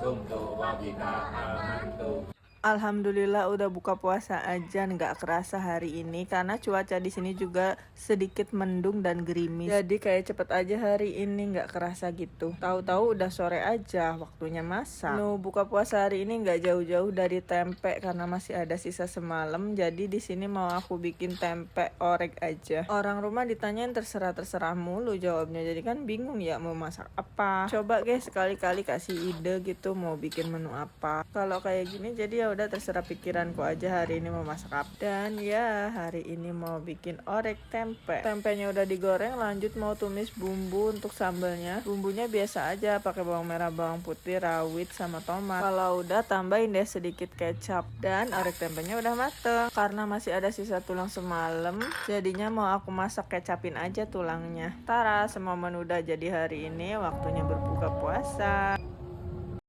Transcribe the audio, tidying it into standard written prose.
sumtu wa bika amantu. Alhamdulillah udah buka puasa aja nggak kerasa hari ini karena cuaca di sini juga sedikit mendung dan gerimis. Jadi kayak cepet aja hari ini nggak kerasa gitu. Tahu-tahu udah sore aja waktunya masak. Buka puasa hari ini nggak jauh-jauh dari tempe karena masih ada sisa semalam. Jadi di sini mau aku bikin tempe orek aja. Orang rumah ditanyain terserah mulu jawabnya. Jadi kan bingung ya mau masak apa. Coba guys sekali-kali kasih ide gitu mau bikin menu apa. Kalau kayak gini jadi ya udah terserah pikiranku aja hari ini mau masak apa. Dan ya hari ini mau bikin orek tempe. Tempenya udah digoreng, lanjut mau tumis bumbu untuk sambelnya. Bumbunya biasa aja pakai bawang merah, bawang putih, rawit sama tomat. Kalau udah tambahin deh sedikit kecap. Dan orek tempenya udah mateng. Karena masih ada sisa tulang semalam, jadinya mau aku masak kecapin aja tulangnya. Tara, semua menu udah jadi hari ini, waktunya berbuka puasa.